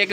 1